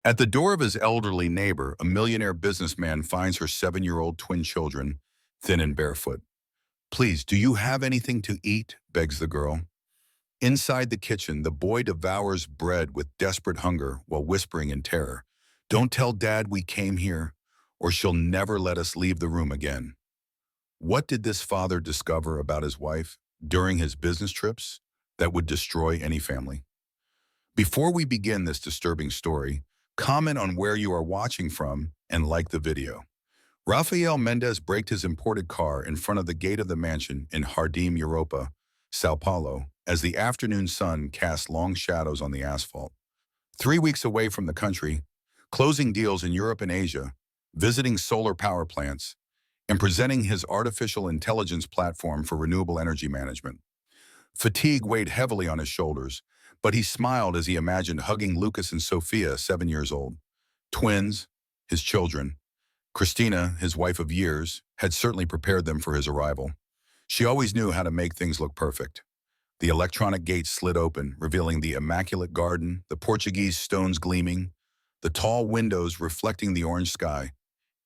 At the door of his elderly neighbor, a millionaire businessman finds her 7-year-old twin children, thin and barefoot. Please, do you have anything to eat? Begs the girl. Inside the kitchen, the boy devours bread with desperate hunger while whispering in terror, Don't tell Dad we came here, or she'll never let us leave the room again. What did this father discover about his wife during his business trips that would destroy any family? Before we begin this disturbing story, comment on where you are watching from and like the video. Rafael Mendez braked his imported car in front of the gate of the mansion in Jardim Europa, Sao Paulo, as the afternoon sun cast long shadows on the asphalt. 3 weeks away from the country, closing deals in Europe and Asia, visiting solar power plants, and presenting his artificial intelligence platform for renewable energy management. Fatigue weighed heavily on his shoulders, but he smiled as he imagined hugging Lucas and Sophia, 7 years old. Twins, his children. Christina, his wife of years, had certainly prepared them for his arrival. She always knew how to make things look perfect. The electronic gate slid open, revealing the immaculate garden, the Portuguese stones gleaming, the tall windows reflecting the orange sky,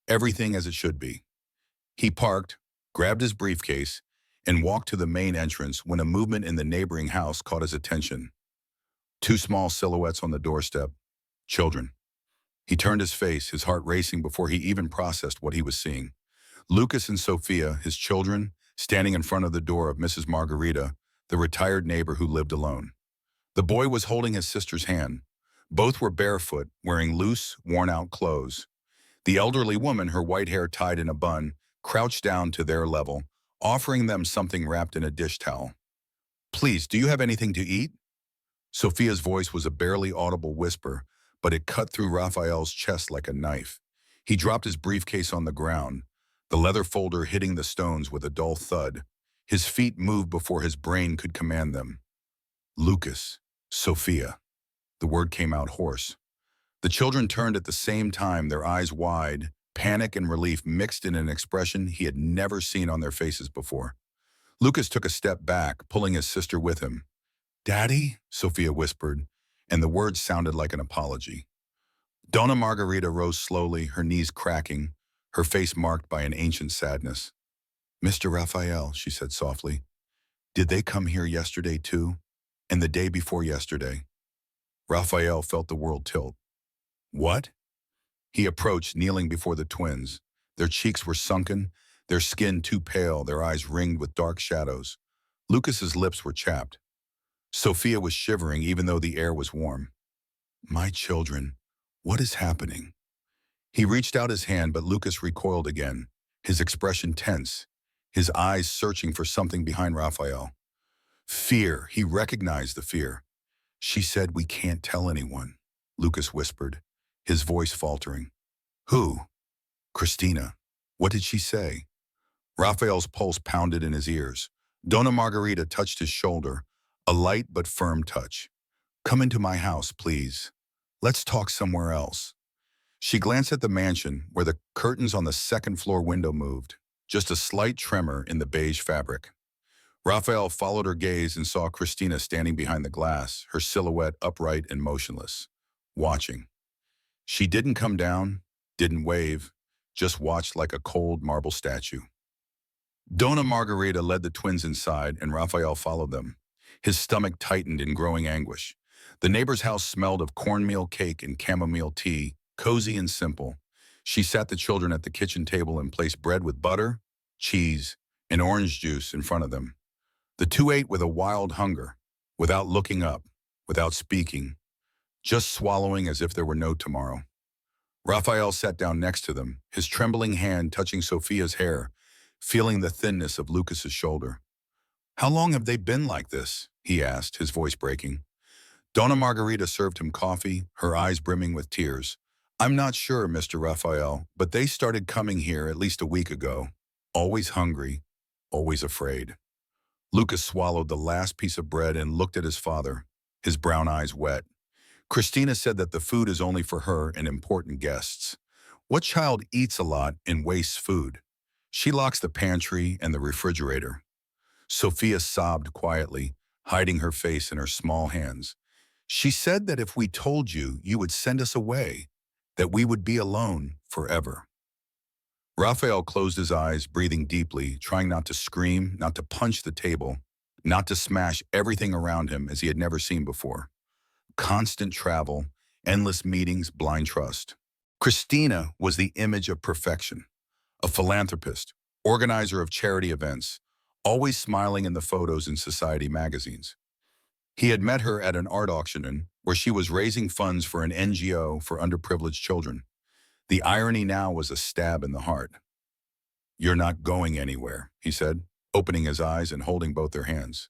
everything as it should be. He parked, grabbed his briefcase, and walked to the main entrance when a movement in the neighboring house caught his attention. Two small silhouettes on the doorstep. Children. He turned his face, his heart racing before he even processed what he was seeing. Lucas and Sophia, his children, standing in front of the door of Mrs. Margarita, the retired neighbor who lived alone. The boy was holding his sister's hand. Both were barefoot, wearing loose, worn-out clothes. The elderly woman, her white hair tied in a bun, crouched down to their level, offering them something wrapped in a dish towel. Please, do you have anything to eat? Sophia's voice was a barely audible whisper, but it cut through Raphael's chest like a knife. He dropped his briefcase on the ground, the leather folder hitting the stones with a dull thud. His feet moved before his brain could command them. Lucas, Sophia. The word came out hoarse. The children turned at the same time, their eyes wide, panic and relief mixed in an expression he had never seen on their faces before. Lucas took a step back, pulling his sister with him. Daddy? Sophia whispered, and the words sounded like an apology. Donna Margarita rose slowly, her knees cracking, her face marked by an ancient sadness. Mr. Raphael, she said softly, did they come here yesterday too? And the day before yesterday? Raphael felt the world tilt. What? He approached, kneeling before the twins. Their cheeks were sunken, their skin too pale, their eyes ringed with dark shadows. Lucas's lips were chapped. Sophia was shivering even though the air was warm. My children, what is happening? He reached out his hand, but Lucas recoiled again, his expression tense, his eyes searching for something behind Raphael. Fear, he recognized the fear. She said we can't tell anyone, Lucas whispered, his voice faltering. Who? Christina. What did she say? Raphael's pulse pounded in his ears. Donna Margarita touched his shoulder, a light but firm touch. Come into my house, please. Let's talk somewhere else. She glanced at the mansion, where the curtains on the second-floor window moved, just a slight tremor in the beige fabric. Raphael followed her gaze and saw Christina standing behind the glass, her silhouette upright and motionless, watching. She didn't come down, didn't wave, just watched like a cold marble statue. Donna Margarita led the twins inside, and Raphael followed them. His stomach tightened in growing anguish. The neighbor's house smelled of cornmeal cake and chamomile tea, cozy and simple. She sat the children at the kitchen table and placed bread with butter, cheese, and orange juice in front of them. The two ate with a wild hunger, without looking up, without speaking, just swallowing as if there were no tomorrow. Raphael sat down next to them, his trembling hand touching Sophia's hair, feeling the thinness of Lucas's shoulder. How long have they been like this? He asked, his voice breaking. Donna Margarita served him coffee, her eyes brimming with tears. I'm not sure, Mr. Raphael, but they started coming here at least a week ago. Always hungry, always afraid. Lucas swallowed the last piece of bread and looked at his father, his brown eyes wet. Christina said that the food is only for her and important guests. What child eats a lot and wastes food? She locks the pantry and the refrigerator. Sophia sobbed quietly, hiding her face in her small hands. She said that if we told you, you would send us away, that we would be alone forever. Raphael closed his eyes, breathing deeply, trying not to scream, not to punch the table, not to smash everything around him as he had never seen before. Constant travel, endless meetings, blind trust. Christina was the image of perfection, a philanthropist, organizer of charity events, always smiling in the photos in society magazines. He had met her at an art auction where she was raising funds for an NGO for underprivileged children. The irony now was a stab in the heart. "You're not going anywhere," he said, opening his eyes and holding both their hands.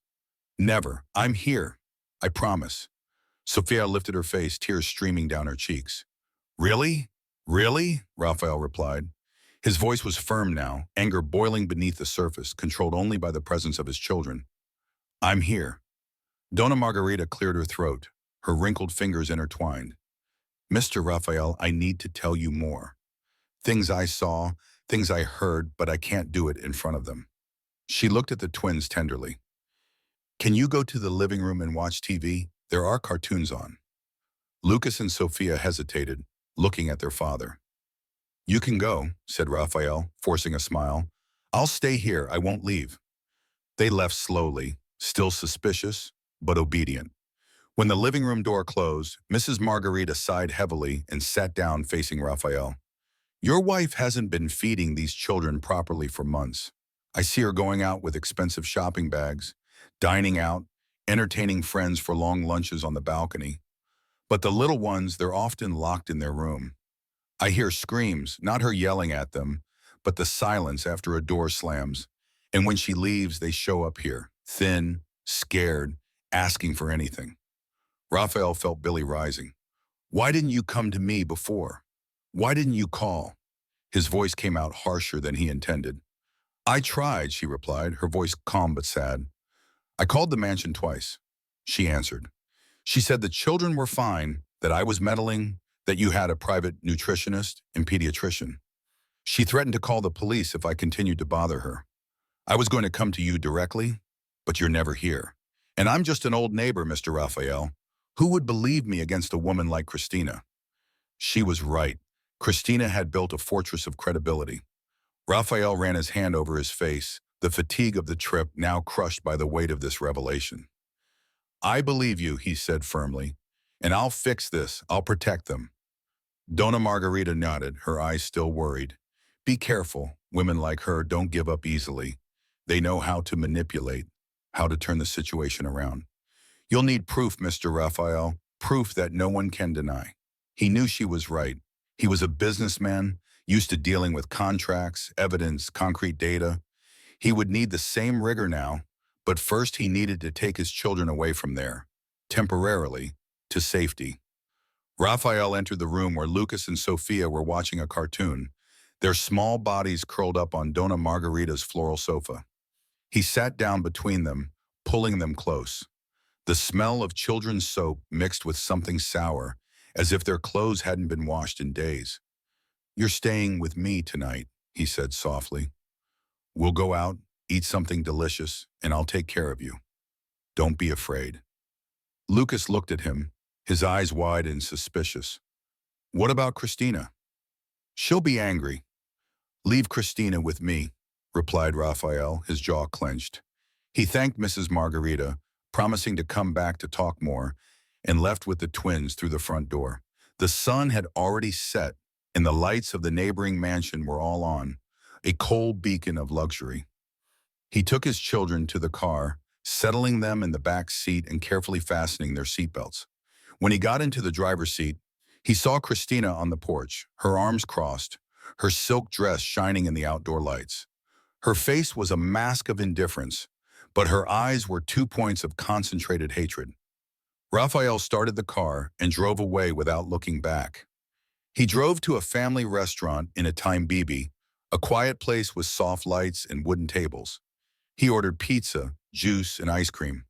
"Never. I'm here. I promise." Sophia lifted her face, tears streaming down her cheeks. "Really? Really?" Raphael replied. His voice was firm now, anger boiling beneath the surface, controlled only by the presence of his children. "I'm here." Donna Margarita cleared her throat, her wrinkled fingers intertwined. "Mr. Raphael, I need to tell you more. Things I saw, things I heard, but I can't do it in front of them." She looked at the twins tenderly. "Can you go to the living room and watch TV? There are cartoons on." Lucas and Sophia hesitated, looking at their father. "You can go," said Raphael, forcing a smile. "I'll stay here. I won't leave." They left slowly, still suspicious, but obedient. When the living room door closed, Mrs. Margarita sighed heavily and sat down facing Raphael. "Your wife hasn't been feeding these children properly for months. I see her going out with expensive shopping bags, dining out, entertaining friends for long lunches on the balcony. But the little ones, they're often locked in their room. I hear screams, not her yelling at them, but the silence after a door slams. And when she leaves, they show up here, thin, scared, asking for anything." Raphael felt Billy rising. "Why didn't you come to me before? Why didn't you call?" His voice came out harsher than he intended. "I tried," she replied, her voice calm but sad. "I called the mansion twice," she answered. "She said the children were fine, that I was meddling, that you had a private nutritionist and pediatrician. She threatened to call the police if I continued to bother her. I was going to come to you directly, but you're never here. And I'm just an old neighbor, Mr. Raphael. Who would believe me against a woman like Christina?" She was right. Christina had built a fortress of credibility. Raphael ran his hand over his face, the fatigue of the trip now crushed by the weight of this revelation. "I believe you," he said firmly, "and I'll fix this. I'll protect them." Donna Margarita nodded, her eyes still worried. "Be careful. Women like her don't give up easily. They know how to manipulate, how to turn the situation around. You'll need proof, Mr. Raphael, proof that no one can deny." He knew she was right. He was a businessman, used to dealing with contracts, evidence, concrete data. He would need the same rigor now, but first he needed to take his children away from there, temporarily, to safety. Raphael entered the room where Lucas and Sophia were watching a cartoon, their small bodies curled up on Donna Margarita's floral sofa. He sat down between them, pulling them close. The smell of children's soap mixed with something sour, as if their clothes hadn't been washed in days. "You're staying with me tonight," he said softly. "We'll go out, eat something delicious, and I'll take care of you. Don't be afraid." Lucas looked at him, his eyes wide and suspicious. "What about Christina?" "She'll be angry." "Leave Christina with me," replied Raphael, his jaw clenched. He thanked Mrs. Margarita, promising to come back to talk more, and left with the twins through the front door. The sun had already set, and the lights of the neighboring mansion were all on, a cold beacon of luxury. He took his children to the car, settling them in the back seat and carefully fastening their seatbelts. When he got into the driver's seat, he saw Christina on the porch, her arms crossed, her silk dress shining in the outdoor lights. Her face was a mask of indifference, but her eyes were 2 points of concentrated hatred. Raphael started the car and drove away without looking back. He drove to a family restaurant in a Time Bibi, a quiet place with soft lights and wooden tables. He ordered pizza, juice, and ice cream.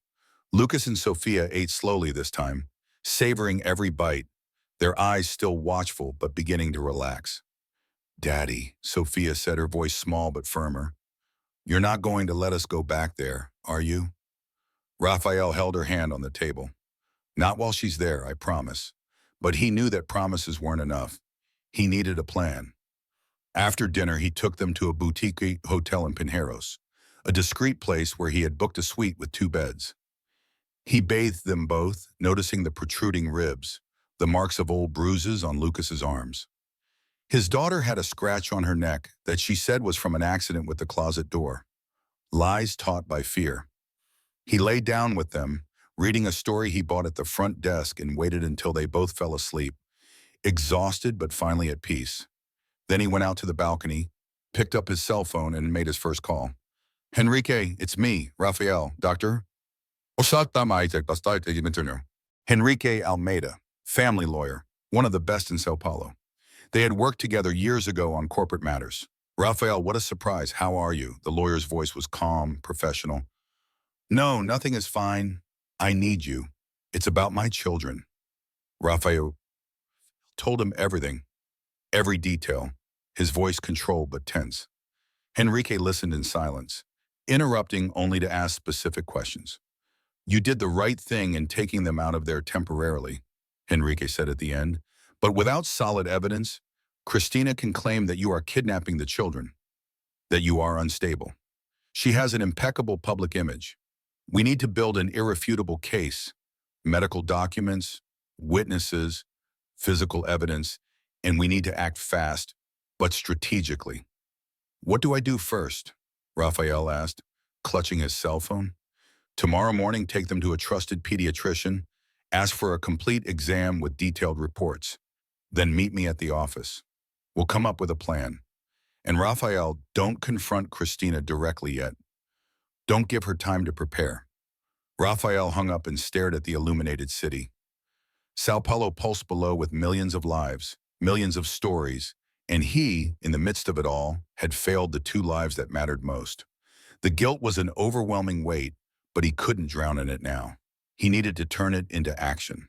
Lucas and Sophia ate slowly this time, savoring every bite, their eyes still watchful but beginning to relax. "Daddy," Sophia said, her voice small but firmer. "You're not going to let us go back there, are you?" Raphael held her hand on the table. Not while she's there, I promise. But he knew that promises weren't enough. He needed a plan. After dinner, he took them to a boutique hotel in Pinheiros, a discreet place where he had booked a suite with 2 beds. He bathed them both, noticing the protruding ribs, the marks of old bruises on Lucas's arms. His daughter had a scratch on her neck that she said was from an accident with the closet door. Lies taught by fear. He lay down with them, reading a story he bought at the front desk, and waited until they both fell asleep, exhausted but finally at peace. Then he went out to the balcony, picked up his cell phone, and made his first call. Henrique, it's me, Rafael, doctor. Henrique Almeida, family lawyer, one of the best in Sao Paulo. They had worked together years ago on corporate matters. Rafael, what a surprise. How are you? The lawyer's voice was calm, professional. No, nothing is fine. I need you. It's about my children. Rafael told him everything, every detail, his voice controlled but tense. Henrique listened in silence, interrupting only to ask specific questions. You did the right thing in taking them out of there temporarily, Henrique said at the end. But without solid evidence, Cristina can claim that you are kidnapping the children, that you are unstable. She has an impeccable public image. We need to build an irrefutable case, medical documents, witnesses, physical evidence, and we need to act fast, but strategically. What do I do first? Rafael asked, clutching his cell phone. Tomorrow morning, take them to a trusted pediatrician, ask for a complete exam with detailed reports. Then meet me at the office. We'll come up with a plan. And Rafael, don't confront Cristina directly yet. Don't give her time to prepare. Rafael hung up and stared at the illuminated city. Sao Paulo pulsed below with millions of lives, millions of stories, and he, in the midst of it all, had failed the 2 lives that mattered most. The guilt was an overwhelming weight, but he couldn't drown in it now. He needed to turn it into action.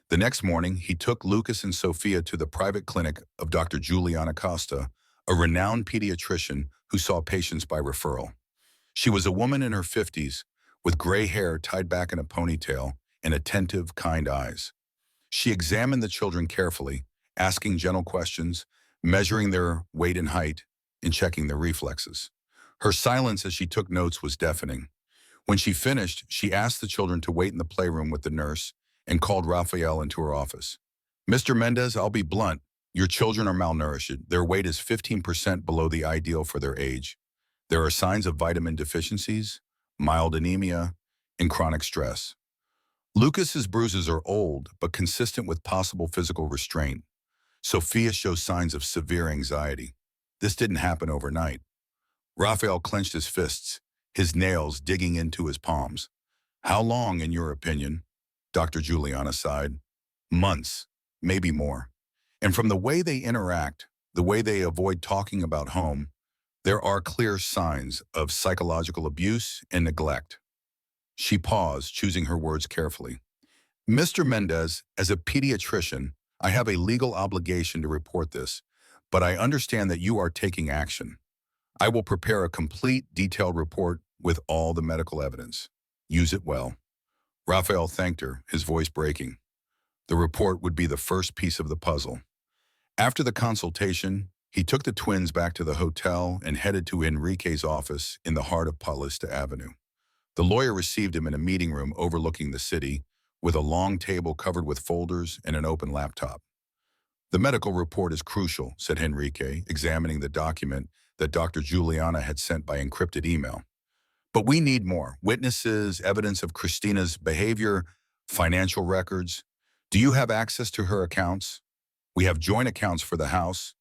The next morning, he took Lucas and Sophia to the private clinic of Dr. Juliana Costa, a renowned pediatrician who saw patients by referral. She was a woman in her 50s, with gray hair tied back in a ponytail and attentive, kind eyes. She examined the children carefully, asking gentle questions, measuring their weight and height, and checking their reflexes. Her silence as she took notes was deafening. When she finished, she asked the children to wait in the playroom with the nurse and called Rafael into her office. Mr. Mendez, I'll be blunt. Your children are malnourished. Their weight is 15% below the ideal for their age. There are signs of vitamin deficiencies, mild anemia, and chronic stress. Lucas's bruises are old, but consistent with possible physical restraint. Sophia shows signs of severe anxiety. This didn't happen overnight. Rafael clenched his fists, his nails digging into his palms. How long, in your opinion? Dr. Juliana sighed. Months, maybe more. And from the way they interact, the way they avoid talking about home, there are clear signs of psychological abuse and neglect. She paused, choosing her words carefully. Mr. Mendez, as a pediatrician, I have a legal obligation to report this, but I understand that you are taking action. I will prepare a complete, detailed report with all the medical evidence. Use it well. Rafael thanked her, his voice breaking. The report would be the first piece of the puzzle. After the consultation, he took the twins back to the hotel and headed to Enrique's office in the heart of Paulista Avenue. The lawyer received him in a meeting room overlooking the city, with a long table covered with folders and an open laptop. The medical report is crucial, said Henrique, examining the document that Dr. Juliana had sent by encrypted email. But we need more. Witnesses, evidence of Cristina's behavior, financial records. Do you have access to her accounts? We have joint accounts for the house,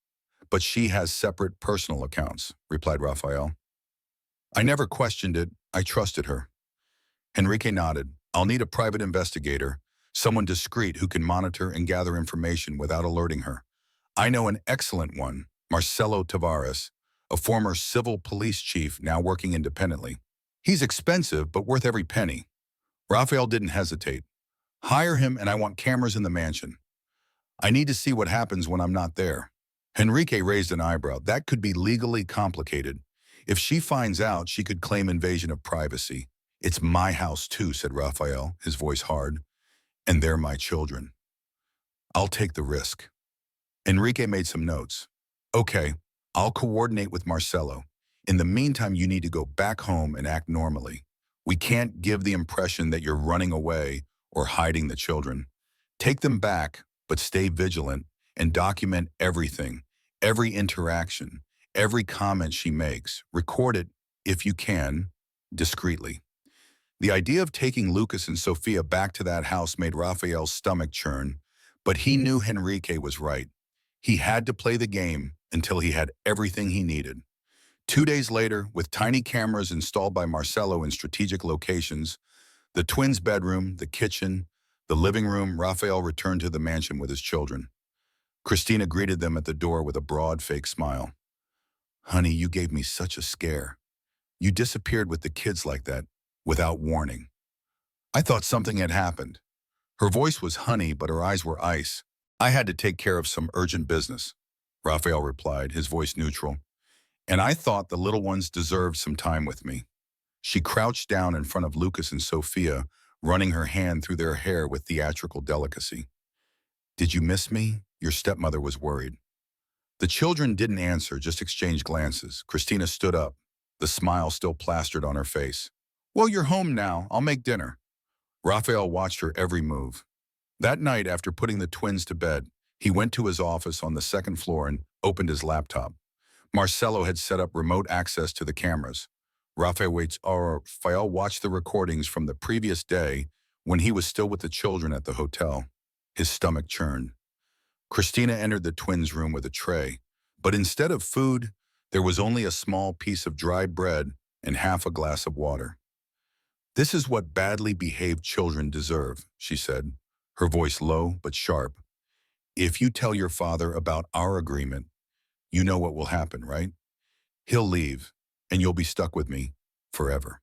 but she has separate personal accounts, replied Rafael. I never questioned it. I trusted her. Henrique nodded. I'll need a private investigator, someone discreet who can monitor and gather information without alerting her. I know an excellent one, Marcelo Tavares, a former civil police chief now working independently. He's expensive, but worth every penny. Rafael didn't hesitate. Hire him, and I want cameras in the mansion. I need to see what happens when I'm not there. Henrique raised an eyebrow. That could be legally complicated. If she finds out, she could claim invasion of privacy. It's my house too, said Rafael, his voice hard. and they're my children. I'll take the risk. Enrique made some notes. Okay, I'll coordinate with Marcelo. In the meantime, you need to go back home and act normally. We can't give the impression that you're running away or hiding the children. Take them back, but stay vigilant and document everything, every interaction, every comment she makes. Record it, if you can, discreetly. The idea of taking Lucas and Sofia back to that house made Rafael's stomach churn, but he knew Henrique was right. He had to play the game until he had everything he needed. 2 days later, with tiny cameras installed by Marcelo in strategic locations, the twins' bedroom, the kitchen, the living room, Rafael returned to the mansion with his children. Christina greeted them at the door with a broad, fake smile. Honey, you gave me such a scare. You disappeared with the kids like that, without warning. I thought something had happened. Her voice was honey, but her eyes were ice. I had to take care of some urgent business, Rafael replied, his voice neutral. And I thought the little ones deserved some time with me. She crouched down in front of Lucas and Sofia, running her hand through their hair with theatrical delicacy. Did you miss me? Your stepmother was worried. The children didn't answer, just exchanged glances. Christina stood up, the smile still plastered on her face. Well, you're home now. I'll make dinner. Rafael watched her every move. That night, after putting the twins to bed, he went to his office on the second floor and opened his laptop. Marcelo had set up remote access to the cameras. Rafael watched the recordings from the previous day when he was still with the children at the hotel. His stomach churned. Christina entered the twins' room with a tray, but instead of food, there was only a small piece of dry bread and half a glass of water. This is what badly behaved children deserve, she said, her voice low but sharp. If you tell your father about our agreement, you know what will happen, right? He'll leave, and you'll be stuck with me forever.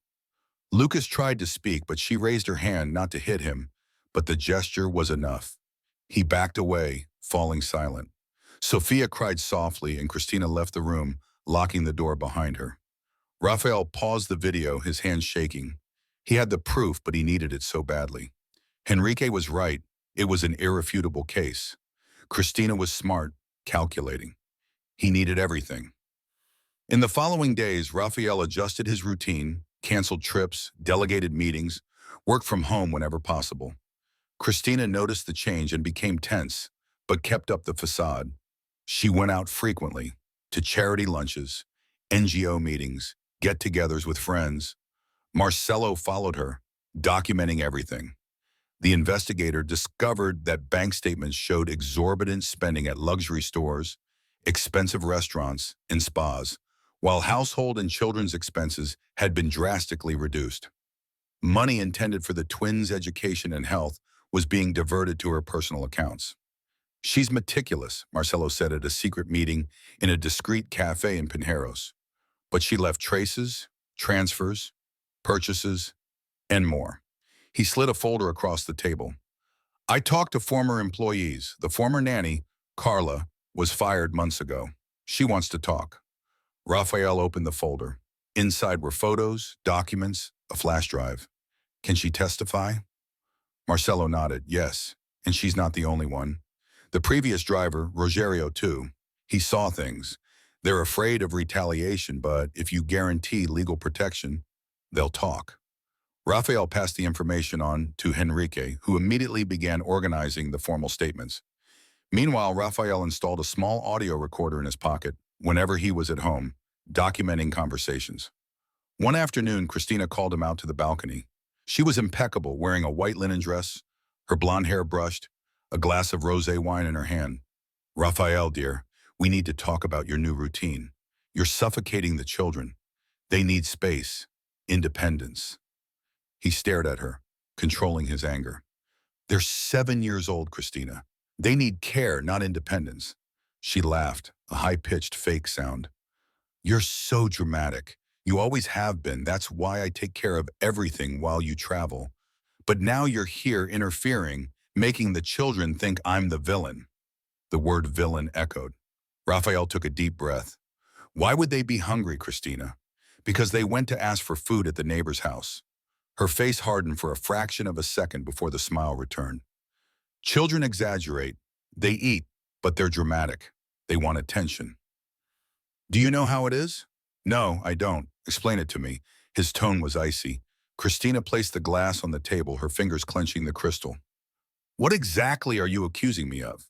Lucas tried to speak, but she raised her hand not to hit him, but the gesture was enough. He backed away, falling silent. Sofia cried softly, and Christina left the room, locking the door behind her. Rafael paused the video, his hands shaking. He had the proof, but he needed it so badly. Henrique was right. It was an irrefutable case. Christina was smart, calculating. He needed everything. In the following days, Rafael adjusted his routine, canceled trips, delegated meetings, worked from home whenever possible. Christina noticed the change and became tense, but kept up the facade. She went out frequently, to charity lunches, NGO meetings, get-togethers with friends. Marcelo followed her, documenting everything. The investigator discovered that bank statements showed exorbitant spending at luxury stores, expensive restaurants, and spas, while household and children's expenses had been drastically reduced. Money intended for the twins' education and health was being diverted to her personal accounts. She's meticulous, Marcelo said at a secret meeting in a discreet cafe in Pinheiros. But she left traces, transfers, purchases, and more. He slid a folder across the table. I talked to former employees. The former nanny, Carla, was fired months ago. She wants to talk. Rafael opened the folder. Inside were photos, documents, a flash drive. Can she testify? Marcelo nodded, yes, and she's not the only one. The previous driver, Rogerio, too. He saw things. They're afraid of retaliation, but if you guarantee legal protection, they'll talk. Rafael passed the information on to Henrique, who immediately began organizing the formal statements. Meanwhile, Rafael installed a small audio recorder in his pocket whenever he was at home, documenting conversations. One afternoon, Christina called him out to the balcony. She was impeccable, wearing a white linen dress, her blonde hair brushed, a glass of rosé wine in her hand. Rafael, dear, we need to talk about your new routine. You're suffocating the children. They need space, independence. He stared at her, controlling his anger. They're 7 years old, Christina. They need care, not independence. She laughed, a high-pitched fake sound. You're so dramatic. You always have been. That's why I take care of everything while you travel. But now you're here interfering, making the children think I'm the villain. The word villain echoed. Rafael took a deep breath. Why would they be hungry, Christina? Because they went to ask for food at the neighbor's house. Her face hardened for a fraction of a second before the smile returned. Children exaggerate. They eat, but they're dramatic. They want attention. Do you know how it is? No, I don't. Explain it to me. His tone was icy. Christina placed the glass on the table, her fingers clenching the crystal. What exactly are you accusing me of?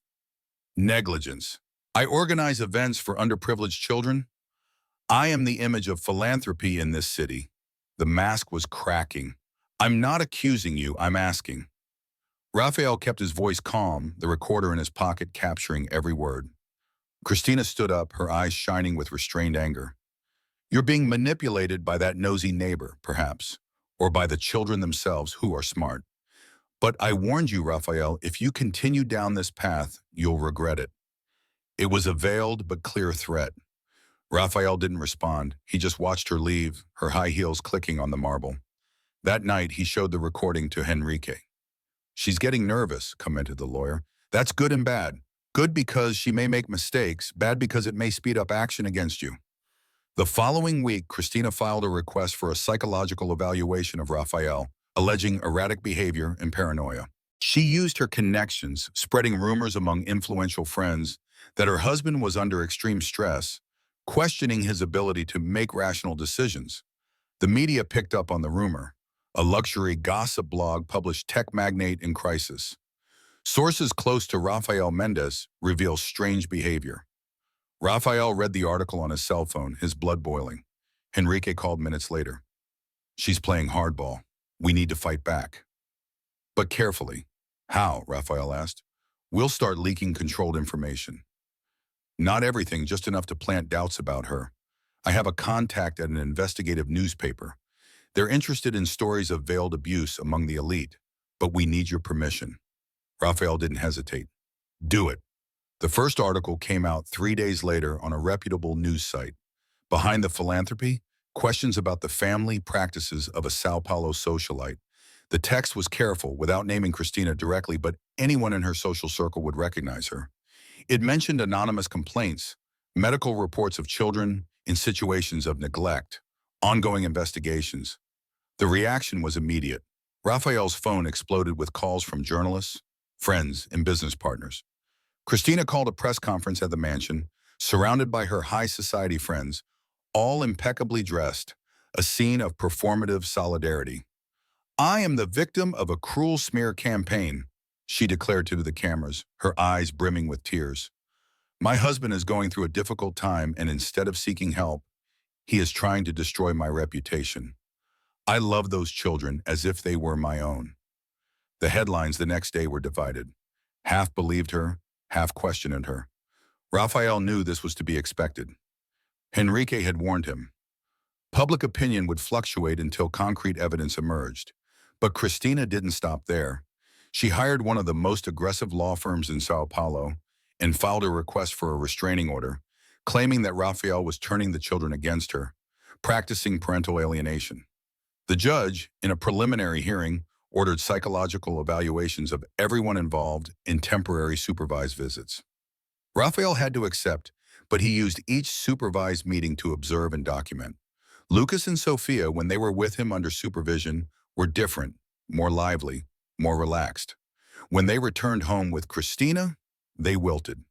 Negligence. I organize events for underprivileged children. I am the image of philanthropy in this city. The mask was cracking. I'm not accusing you, I'm asking. Raphael kept his voice calm, the recorder in his pocket capturing every word. Christina stood up, her eyes shining with restrained anger. You're being manipulated by that nosy neighbor, perhaps, or by the children themselves who are smart. But I warned you, Raphael, if you continue down this path, you'll regret it. It was a veiled but clear threat. Raphael didn't respond. He just watched her leave, her high heels clicking on the marble. That night, he showed the recording to Henrique. She's getting nervous, commented the lawyer. That's good and bad. Good because she may make mistakes, bad because it may speed up action against you. The following week, Christina filed a request for a psychological evaluation of Raphael, alleging erratic behavior and paranoia. She used her connections, spreading rumors among influential friends that her husband was under extreme stress, questioning his ability to make rational decisions. The media picked up on the rumor. A luxury gossip blog published Tech Magnate in Crisis. Sources close to Rafael Mendez reveal strange behavior. Rafael read the article on his cell phone, his blood boiling. Henrique called minutes later. She's playing hardball. We need to fight back. But carefully. How? Rafael asked. We'll start leaking controlled information. Not everything, just enough to plant doubts about her. I have a contact at an investigative newspaper. They're interested in stories of veiled abuse among the elite, but we need your permission. Rafael didn't hesitate. Do it. The first article came out 3 days later on a reputable news site. Behind the philanthropy, questions about the family practices of a Sao Paulo socialite. The text was careful, without naming Christina directly, but anyone in her social circle would recognize her. It mentioned anonymous complaints, medical reports of children in situations of neglect, ongoing investigations. The reaction was immediate. Raphael's phone exploded with calls from journalists, friends, and business partners. Christina called a press conference at the mansion, surrounded by her high society friends, all impeccably dressed, a scene of performative solidarity. I am the victim of a cruel smear campaign, she declared to the cameras, her eyes brimming with tears. My husband is going through a difficult time, and instead of seeking help, he is trying to destroy my reputation. I love those children as if they were my own. The headlines the next day were divided. Half believed her, half questioned her. Raphael knew this was to be expected. Henrique had warned him. Public opinion would fluctuate until concrete evidence emerged. But Christina didn't stop there. She hired one of the most aggressive law firms in Sao Paulo and filed a request for a restraining order, claiming that Raphael was turning the children against her, practicing parental alienation. The judge, in a preliminary hearing, ordered psychological evaluations of everyone involved in temporary supervised visits. Raphael had to accept, but he used each supervised meeting to observe and document. Lucas and Sophia, when they were with him under supervision, were different, more lively, more relaxed. When they returned home with Christina, they wilted.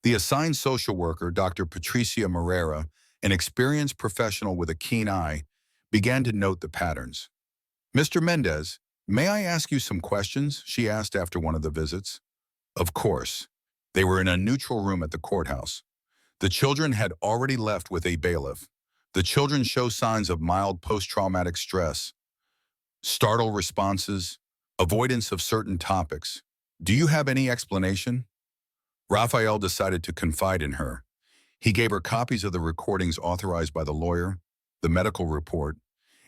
The assigned social worker, Dr. Patricia Moreira, an experienced professional with a keen eye, began to note the patterns. Mr. Mendez, may I ask you some questions? She asked after one of the visits. Of course. They were in a neutral room at the courthouse. The children had already left with a bailiff. The children show signs of mild post-traumatic stress, startle responses, avoidance of certain topics. Do you have any explanation? Raphael decided to confide in her. He gave her copies of the recordings authorized by the lawyer, the medical report,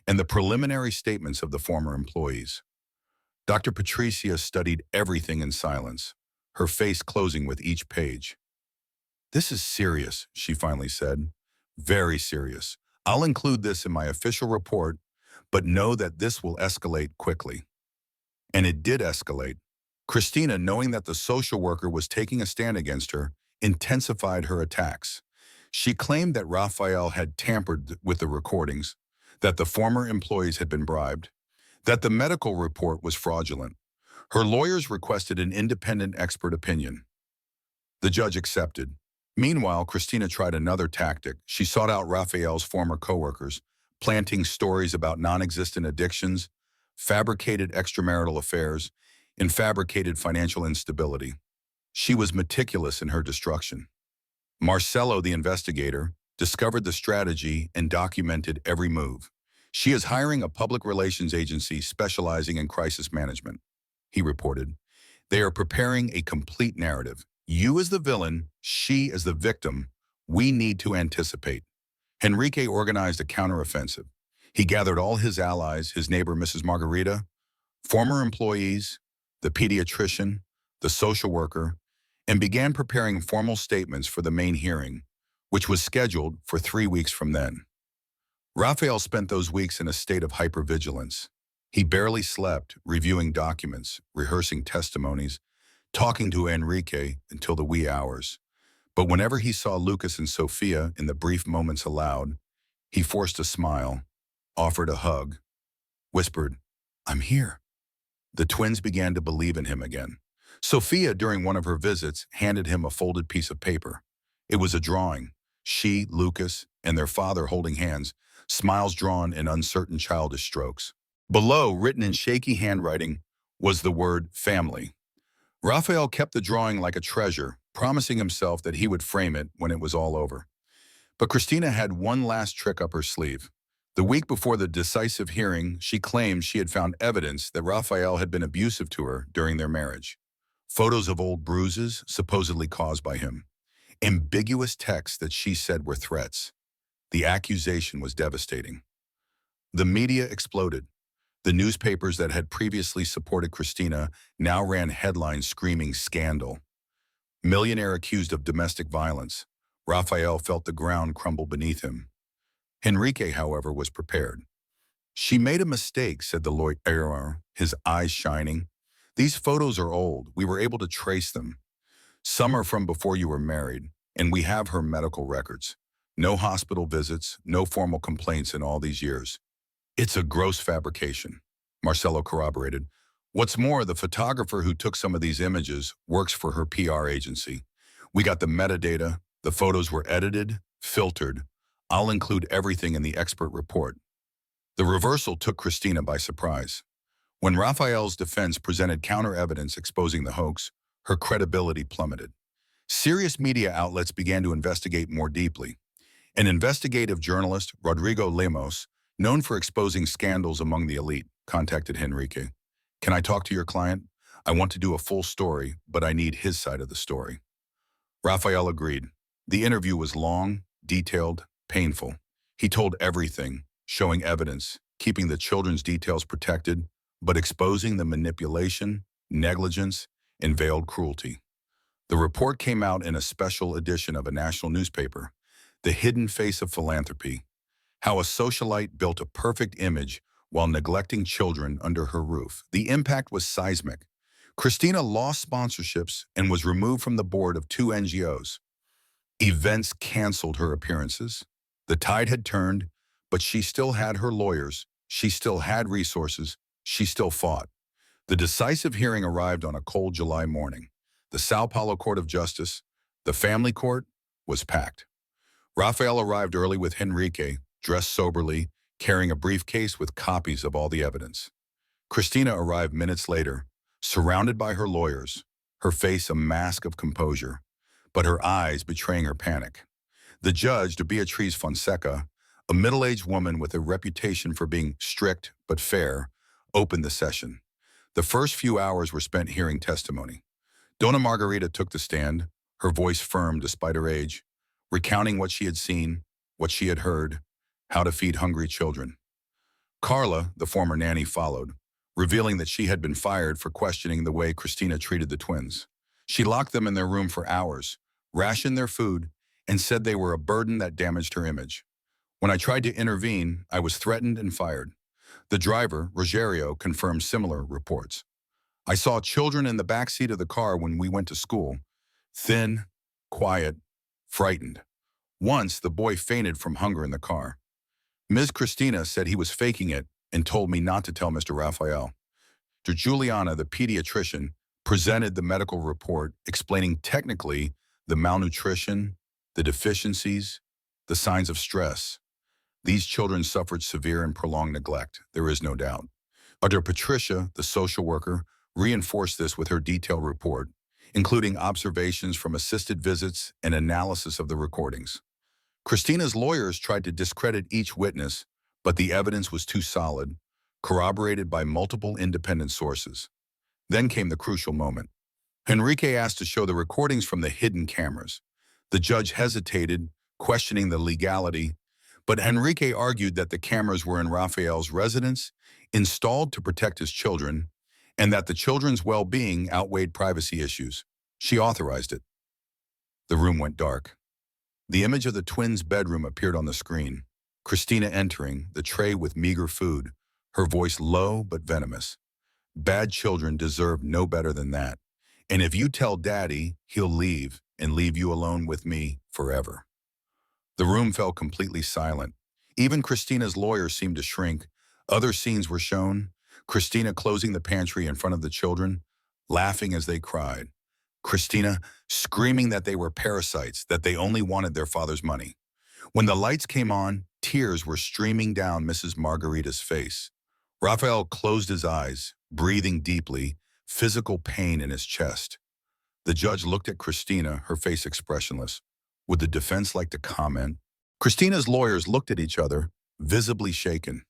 and the preliminary statements of the former employees. Dr. Patricia studied everything in silence, her face closing with each page. This is serious, she finally said. Very serious. I'll include this in my official report, but know that this will escalate quickly. And it did escalate. Christina, knowing that the social worker was taking a stand against her, intensified her attacks. She claimed that Raphael had tampered with the recordings, that the former employees had been bribed, that the medical report was fraudulent. Her lawyers requested an independent expert opinion. The judge accepted. Meanwhile, Christina tried another tactic. She sought out Raphael's former coworkers, planting stories about non-existent addictions, fabricated extramarital affairs, and fabricated financial instability. She was meticulous in her destruction. Marcello, the investigator, discovered the strategy and documented every move. She is hiring a public relations agency specializing in crisis management, he reported. They are preparing a complete narrative. You as the villain, she as the victim. We need to anticipate. Henrique organized a counteroffensive. He gathered all his allies, his neighbor Mrs. Margarita, former employees, the pediatrician, the social worker, and began preparing formal statements for the main hearing, which was scheduled for 3 weeks from then. Raphael spent those weeks in a state of hypervigilance. He barely slept, reviewing documents, rehearsing testimonies, talking to Enrique until the wee hours. But whenever he saw Lucas and Sophia in the brief moments allowed, he forced a smile, offered a hug, whispered, "I'm here." The twins began to believe in him again. Sophia, during one of her visits, handed him a folded piece of paper. It was a drawing. She, Lucas, and their father holding hands, smiles drawn in uncertain childish strokes. Below, written in shaky handwriting, was the word family. Raphael kept the drawing like a treasure, promising himself that he would frame it when it was all over. But Christina had one last trick up her sleeve. The week before the decisive hearing, she claimed she had found evidence that Raphael had been abusive to her during their marriage. Photos of old bruises supposedly caused by him. Ambiguous texts that she said were threats. The accusation was devastating. The media exploded. The newspapers that had previously supported Christina now ran headlines screaming scandal. Millionaire accused of domestic violence. Raphael felt the ground crumble beneath him. Henrique, however, was prepared. "She made a mistake," said the lawyer, his eyes shining. "These photos are old. We were able to trace them. Some are from before you were married, and we have her medical records. No hospital visits, no formal complaints in all these years." "It's a gross fabrication," Marcello corroborated. "What's more, the photographer who took some of these images works for her PR agency. We got the metadata. The photos were edited, filtered. I'll include everything in the expert report." The reversal took Christina by surprise. When Raphael's defense presented counter-evidence exposing the hoax, her credibility plummeted. Serious media outlets began to investigate more deeply. An investigative journalist, Rodrigo Lemos, known for exposing scandals among the elite, contacted Henrique. "Can I talk to your client? I want to do a full story, but I need his side of the story." Raphael agreed. The interview was long, detailed, painful. He told everything, showing evidence, keeping the children's details protected, but exposing the manipulation, negligence, and veiled cruelty. The report came out in a special edition of a national newspaper, The Hidden Face of Philanthropy, how a socialite built a perfect image while neglecting children under her roof. The impact was seismic. Christina lost sponsorships and was removed from the board of 2 NGOs. Events canceled her appearances. The tide had turned, but she still had her lawyers. She still had resources. She still fought. The decisive hearing arrived on a cold July morning. The Sao Paulo Court of Justice, the family court, was packed. Raphael arrived early with Henrique, dressed soberly, carrying a briefcase with copies of all the evidence. Christina arrived minutes later, surrounded by her lawyers, her face a mask of composure, but her eyes betraying her panic. The judge, Beatriz Fonseca, a middle-aged woman with a reputation for being strict but fair, opened the session. The first few hours were spent hearing testimony. Dona Margarita took the stand, her voice firm despite her age, recounting what she had seen, what she had heard, how to feed hungry children. Carla, the former nanny, followed, revealing that she had been fired for questioning the way Christina treated the twins. She locked them in their room for hours, rationed their food, and said they were a burden that damaged her image. When I tried to intervene, I was threatened and fired. The driver, Rogerio, confirmed similar reports. I saw children in the back seat of the car when we went to school, thin, quiet, frightened. Once, the boy fainted from hunger in the car. Ms. Christina said he was faking it and told me not to tell Mr. Raphael. Juliana, the pediatrician, presented the medical report explaining technically the malnutrition, the deficiencies, the signs of stress. These children suffered severe and prolonged neglect, there is no doubt. Dr. Patricia, the social worker, reinforced this with her detailed report, including observations from assisted visits and analysis of the recordings. Christina's lawyers tried to discredit each witness, but the evidence was too solid, corroborated by multiple independent sources. Then came the crucial moment. Enrique asked to show the recordings from the hidden cameras. The judge hesitated, questioning the legality, but Enrique argued that the cameras were in Rafael's residence, installed to protect his children, and that the children's well-being outweighed privacy issues. She authorized it. The room went dark. The image of the twins' bedroom appeared on the screen. Christina entering, the tray with meager food, her voice low but venomous. Bad children deserve no better than that. And if you tell Daddy, he'll leave and leave you alone with me forever. The room fell completely silent. Even Christina's lawyer seemed to shrink. Other scenes were shown. Christina closing the pantry in front of the children, laughing as they cried. Christina screaming that they were parasites, that they only wanted their father's money. When the lights came on, tears were streaming down Mrs. Margarita's face. Rafael closed his eyes, breathing deeply, physical pain in his chest. The judge looked at Christina, her face expressionless. Would the defense like to comment? Christina's lawyers looked at each other, visibly shaken.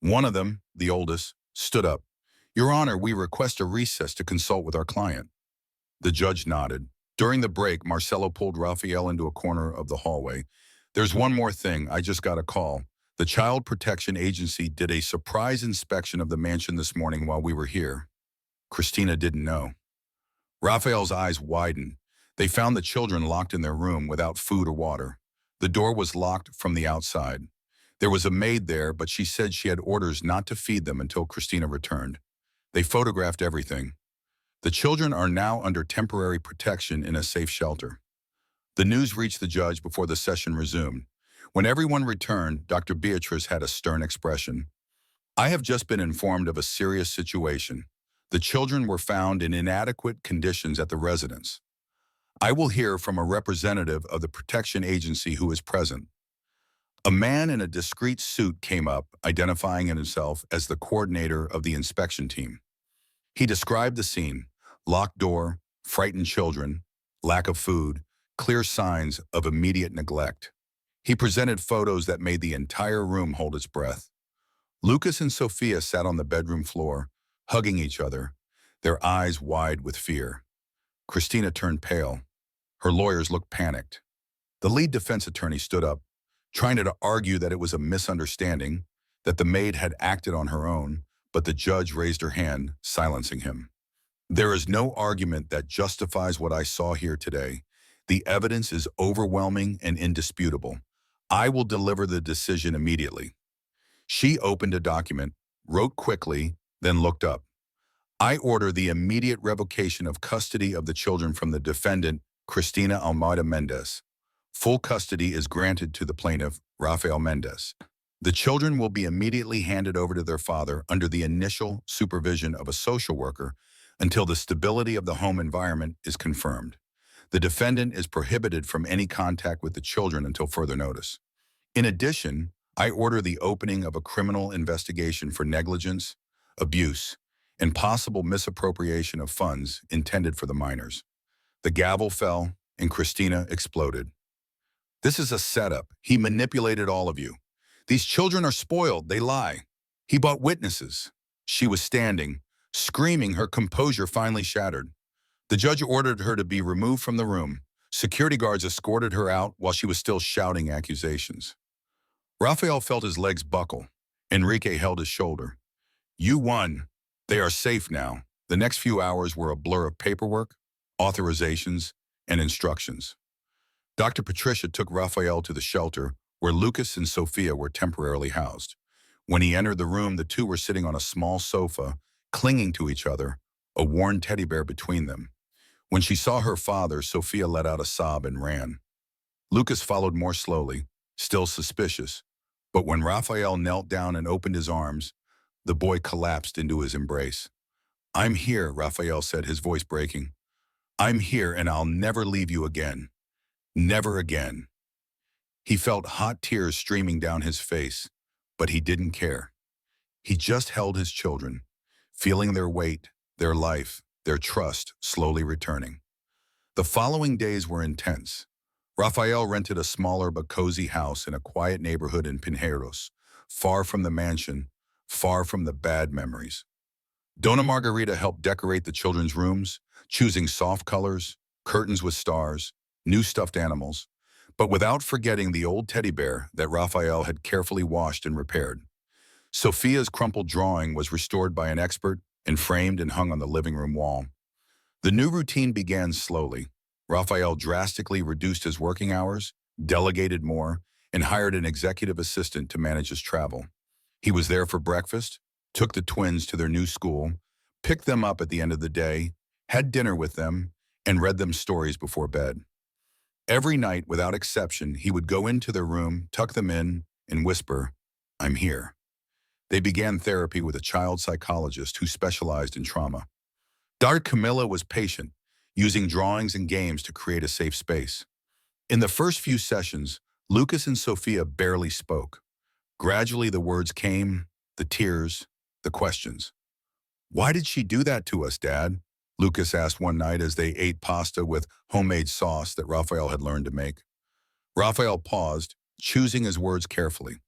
One of them, the oldest, stood up. Your Honor, we request a recess to consult with our client. The judge nodded. During the break, Marcelo pulled Rafael into a corner of the hallway. There's one more thing, I just got a call. The Child Protection Agency did a surprise inspection of the mansion this morning while we were here. Christina didn't know. Rafael's eyes widened. They found the children locked in their room without food or water. The door was locked from the outside. There was a maid there, but she said she had orders not to feed them until Christina returned. They photographed everything. The children are now under temporary protection in a safe shelter. The news reached the judge before the session resumed. When everyone returned, Dr. Beatrice had a stern expression. I have just been informed of a serious situation. The children were found in inadequate conditions at the residence. I will hear from a representative of the protection agency who is present. A man in a discreet suit came up, identifying himself as the coordinator of the inspection team. He described the scene: locked door, frightened children, lack of food, clear signs of immediate neglect. He presented photos that made the entire room hold its breath. Lucas and Sophia sat on the bedroom floor, hugging each other, their eyes wide with fear. Christina turned pale. Her lawyers looked panicked. The lead defense attorney stood up, trying to argue that it was a misunderstanding, that the maid had acted on her own, but the judge raised her hand, silencing him. There is no argument that justifies what I saw here today. The evidence is overwhelming and indisputable. I will deliver the decision immediately. She opened a document, wrote quickly, then looked up. I order the immediate revocation of custody of the children from the defendant, Cristina Almeida Mendez. Full custody is granted to the plaintiff, Rafael Mendez. The children will be immediately handed over to their father under the initial supervision of a social worker until the stability of the home environment is confirmed. The defendant is prohibited from any contact with the children until further notice. In addition, I order the opening of a criminal investigation for negligence, abuse, and possible misappropriation of funds intended for the minors. The gavel fell, and Christina exploded. This is a setup. He manipulated all of you. These children are spoiled. They lie. He bought witnesses. She was standing, screaming, her composure finally shattered. The judge ordered her to be removed from the room. Security guards escorted her out while she was still shouting accusations. Rafael felt his legs buckle. Enrique held his shoulder. You won. They are safe now. The next few hours were a blur of paperwork, authorizations, and instructions. Dr. Patricia took Rafael to the shelter where Lucas and Sophia were temporarily housed. When he entered the room, the two were sitting on a small sofa, clinging to each other, a worn teddy bear between them. When she saw her father, Sophia let out a sob and ran. Lucas followed more slowly, still suspicious, but when Rafael knelt down and opened his arms, the boy collapsed into his embrace. I'm here, Raphael said, his voice breaking. I'm here and I'll never leave you again. Never again. He felt hot tears streaming down his face, but he didn't care. He just held his children, feeling their weight, their life, their trust slowly returning. The following days were intense. Raphael rented a smaller but cozy house in a quiet neighborhood in Pinheiros, far from the mansion, far from the bad memories. Dona Margarita helped decorate the children's rooms, choosing soft colors, curtains with stars, new stuffed animals, but without forgetting the old teddy bear that Raphael had carefully washed and repaired. Sophia's crumpled drawing was restored by an expert and framed and hung on the living room wall. The new routine began slowly. Raphael drastically reduced his working hours, delegated more, and hired an executive assistant to manage his travel. He was there for breakfast, took the twins to their new school, picked them up at the end of the day, had dinner with them, and read them stories before bed. Every night, without exception, he would go into their room, tuck them in, and whisper, "I'm here." They began therapy with a child psychologist who specialized in trauma. Dr. Camilla was patient, using drawings and games to create a safe space. In the first few sessions, Lucas and Sophia barely spoke. Gradually, the words came, the tears, the questions. "Why did she do that to us, Dad?" Lucas asked one night as they ate pasta with homemade sauce that Raphael had learned to make. Raphael paused, choosing his words carefully.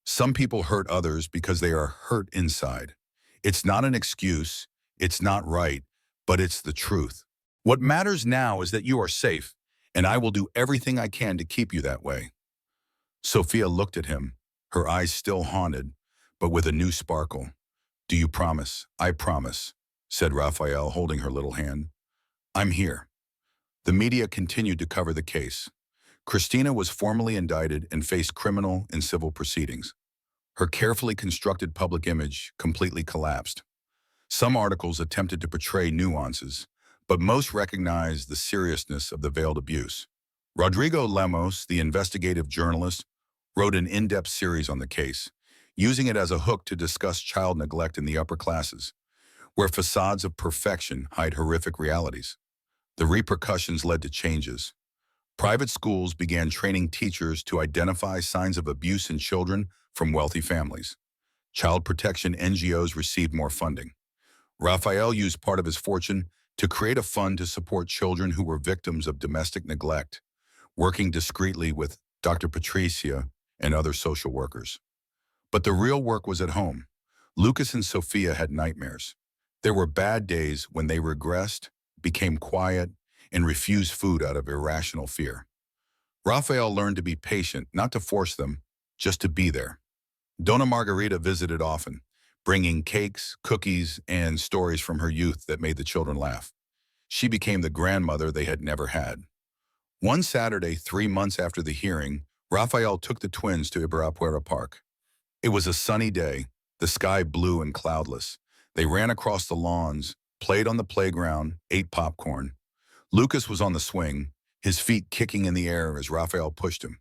"Some people hurt others because they are hurt inside. It's not an excuse, it's not right, but it's the truth. What matters now is that you are safe, and I will do everything I can to keep you that way." Sophia looked at him, her eyes still haunted, but with a new sparkle. "Do you promise?" "I promise," said Raphael, holding her little hand. "I'm here." The media continued to cover the case. Christina was formally indicted and faced criminal and civil proceedings. Her carefully constructed public image completely collapsed. Some articles attempted to portray nuances, but most recognized the seriousness of the veiled abuse. Rodrigo Lemos, the investigative journalist, wrote an in-depth series on the case, using it as a hook to discuss child neglect in the upper classes, where facades of perfection hide horrific realities. The repercussions led to changes. Private schools began training teachers to identify signs of abuse in children from wealthy families. Child protection NGOs received more funding. Raphael used part of his fortune to create a fund to support children who were victims of domestic neglect, working discreetly with Dr. Patricia and other social workers. But the real work was at home. Lucas and Sophia had nightmares. There were bad days when they regressed, became quiet, and refused food out of irrational fear. Raphael learned to be patient, not to force them, just to be there. Dona Margarita visited often, bringing cakes, cookies, and stories from her youth that made the children laugh. She became the grandmother they had never had. One Saturday, 3 months after the hearing, Raphael took the twins to Ibirapuera Park. It was a sunny day, the sky blue and cloudless. They ran across the lawns, played on the playground, ate popcorn. Lucas was on the swing, his feet kicking in the air as Raphael pushed him.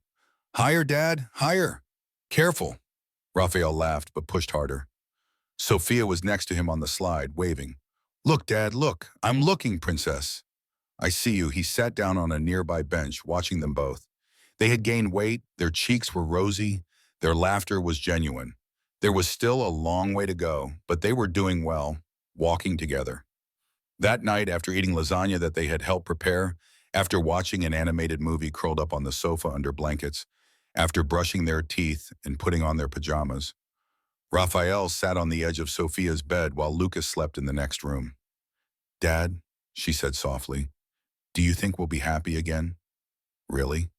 "Higher, Dad, higher." "Careful." Raphael laughed but pushed harder. Sophia was next to him on the slide, waving. "Look, Dad, look. I'm looking, Princess." "I see you." He sat down on a nearby bench, watching them both. They had gained weight, their cheeks were rosy, their laughter was genuine. There was still a long way to go, but they were doing well, walking together. That night, after eating lasagna that they had helped prepare, after watching an animated movie curled up on the sofa under blankets, after brushing their teeth and putting on their pajamas, Raphael sat on the edge of Sophia's bed while Lucas slept in the next room. "Dad," she said softly, "do you think we'll be happy again?" "Really?"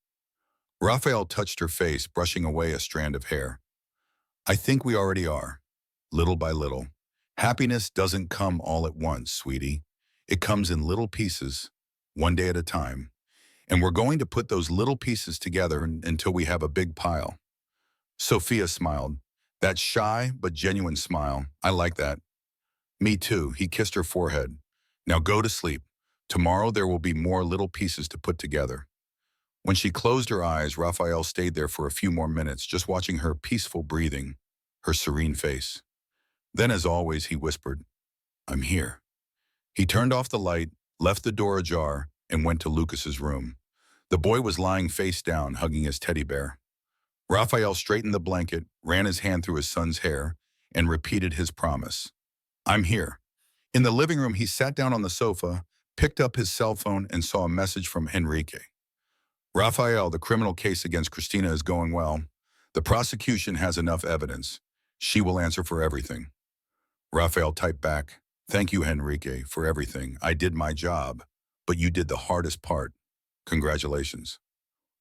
Raphael touched her face, brushing away a strand of hair. "I think we already are, little by little. Happiness doesn't come all at once, sweetie. It comes in little pieces, one day at a time. And we're going to put those little pieces together until we have a big pile." Sophia smiled. That shy but genuine smile. "I like that." "Me too." He kissed her forehead. "Now go to sleep. Tomorrow there will be more little pieces to put together." When she closed her eyes, Raphael stayed there for a few more minutes, just watching her peaceful breathing, her serene face. Then, as always, he whispered, I'm here. He turned off the light, left the door ajar, and went to Lucas's room. The boy was lying face down, hugging his teddy bear. Raphael straightened the blanket, ran his hand through his son's hair, and repeated his promise. I'm here. In the living room, he sat down on the sofa, picked up his cell phone, and saw a message from Enrique. Raphael, the criminal case against Christina is going well. The prosecution has enough evidence. She will answer for everything. Raphael typed back, thank you, Enrique, for everything. I did my job, but you did the hardest part. Congratulations.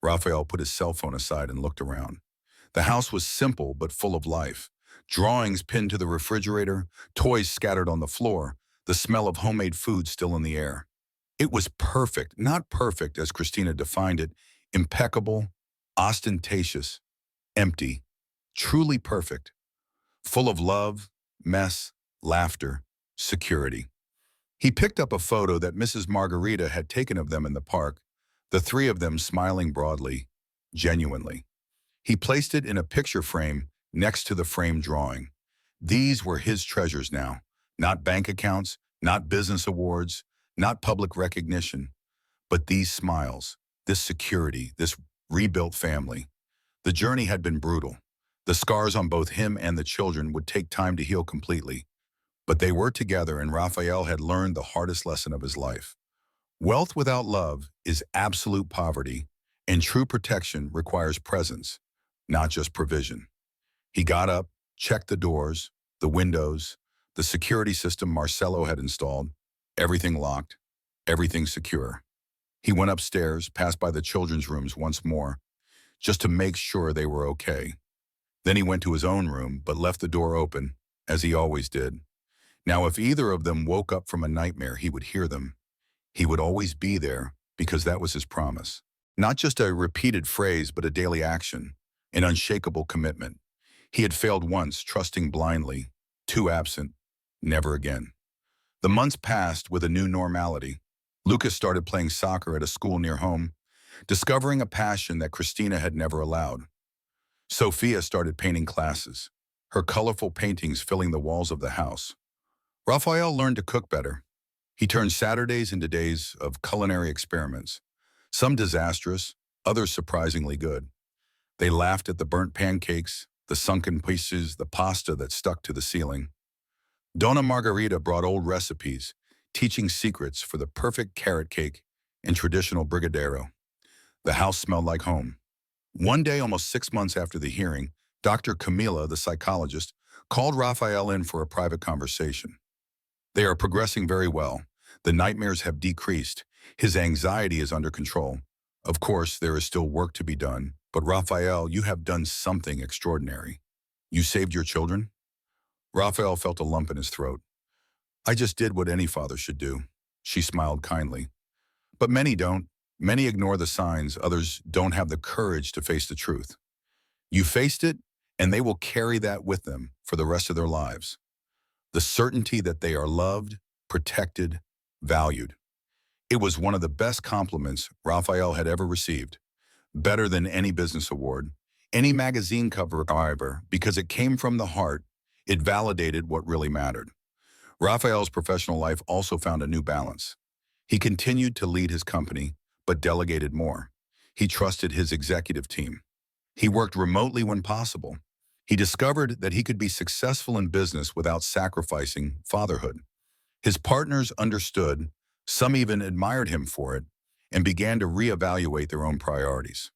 Raphael put his cell phone aside and looked around. The house was simple but full of life. Drawings pinned to the refrigerator, toys scattered on the floor, the smell of homemade food still in the air. It was perfect, not perfect as Christina defined it, impeccable, ostentatious, empty, truly perfect, full of love, mess, laughter, security. He picked up a photo that Mrs. Margarita had taken of them in the park, the three of them smiling broadly, genuinely. He placed it in a picture frame next to the framed drawing. These were his treasures now, not bank accounts, not business awards, not public recognition, but these smiles, this security, this rebuilt family. The journey had been brutal. The scars on both him and the children would take time to heal completely. But they were together, and Raphael had learned the hardest lesson of his life. Wealth without love is absolute poverty, and true protection requires presence, not just provision. He got up, checked the doors, the windows, the security system Marcelo had installed, everything locked, everything secure. He went upstairs, passed by the children's rooms once more, just to make sure they were okay. Then he went to his own room, but left the door open, as he always did. Now, if either of them woke up from a nightmare, he would hear them. He would always be there, because that was his promise. Not just a repeated phrase, but a daily action, an unshakable commitment. He had failed once, trusting blindly, too absent, never again. The months passed with a new normality. Lucas started playing soccer at a school near home, discovering a passion that Christina had never allowed. Sophia started painting classes, her colorful paintings filling the walls of the house. Raphael learned to cook better. He turned Saturdays into days of culinary experiments, some disastrous, others surprisingly good. They laughed at the burnt pancakes, the sunken pieces, the pasta that stuck to the ceiling. Donna Margarita brought old recipes, teaching secrets for the perfect carrot cake and traditional brigadeiro. The house smelled like home. One day, almost 6 months after the hearing, Dr. Camila, the psychologist, called Raphael in for a private conversation. They are progressing very well. The nightmares have decreased. His anxiety is under control. Of course, there is still work to be done, but Raphael, you have done something extraordinary. You saved your children? Raphael felt a lump in his throat. I just did what any father should do. She smiled kindly. But many don't. Many ignore the signs. Others don't have the courage to face the truth. You faced it, and they will carry that with them for the rest of their lives. The certainty that they are loved, protected, valued. It was one of the best compliments Raphael had ever received. Better than any business award, any magazine cover, however, because it came from the heart. It validated what really mattered. Raphael's professional life also found a new balance. He continued to lead his company, but delegated more. He trusted his executive team. He worked remotely when possible. He discovered that he could be successful in business without sacrificing fatherhood. His partners understood, some even admired him for it, and began to reevaluate their own priorities.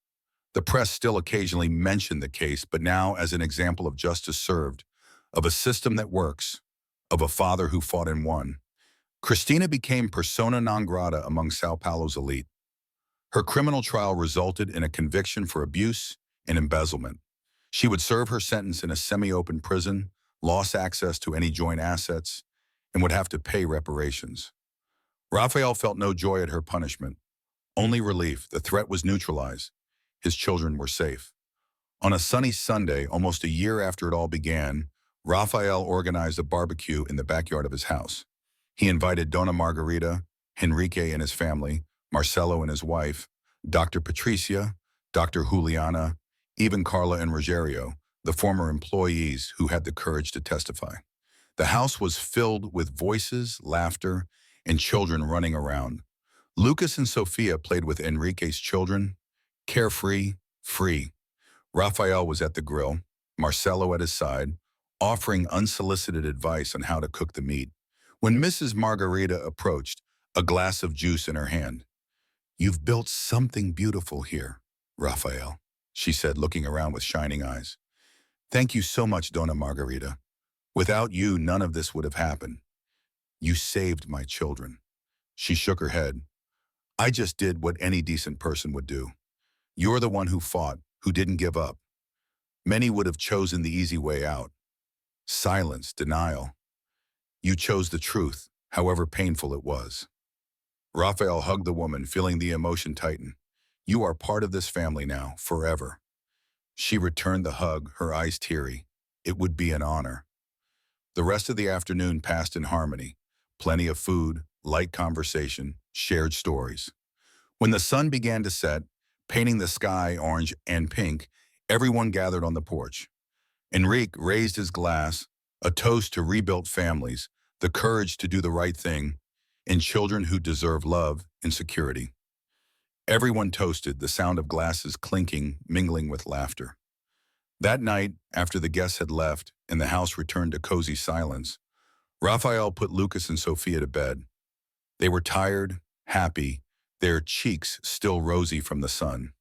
The press still occasionally mentioned the case, but now as an example of justice served, of a system that works, of a father who fought and won. Christina became persona non grata among Sao Paulo's elite. Her criminal trial resulted in a conviction for abuse and embezzlement. She would serve her sentence in a semi-open prison, lost access to any joint assets, and would have to pay reparations. Raphael felt no joy at her punishment, only relief. The threat was neutralized. His children were safe. On a sunny Sunday, almost a year after it all began, Raphael organized a barbecue in the backyard of his house. He invited Donna Margarita, Enrique and his family, Marcelo and his wife, Dr. Patricia, Dr. Juliana, even Carla and Rogerio, the former employees who had the courage to testify. The house was filled with voices, laughter, and children running around. Lucas and Sophia played with Enrique's children, carefree, free. Rafael was at the grill, Marcelo at his side, offering unsolicited advice on how to cook the meat. When Mrs. Margarita approached, a glass of juice in her hand. "You've built something beautiful here, Rafael," she said, looking around with shining eyes. "Thank you so much, Dona Margarita. Without you, none of this would have happened. You saved my children." She shook her head. "I just did what any decent person would do. You're the one who fought, who didn't give up. Many would have chosen the easy way out. Silence, denial. You chose the truth, however painful it was." Raphael hugged the woman, feeling the emotion tighten. "You are part of this family now, forever." She returned the hug, her eyes teary. It would be an honor. The rest of the afternoon passed in harmony. Plenty of food, light conversation, shared stories. When the sun began to set, painting the sky orange and pink, everyone gathered on the porch. Enrique raised his glass, a toast to rebuilt families, the courage to do the right thing, and children who deserve love and security. Everyone toasted, the sound of glasses clinking, mingling with laughter. That night, after the guests had left and the house returned to cozy silence, Raphael put Lucas and Sophia to bed. They were tired, happy, their cheeks still rosy from the sun.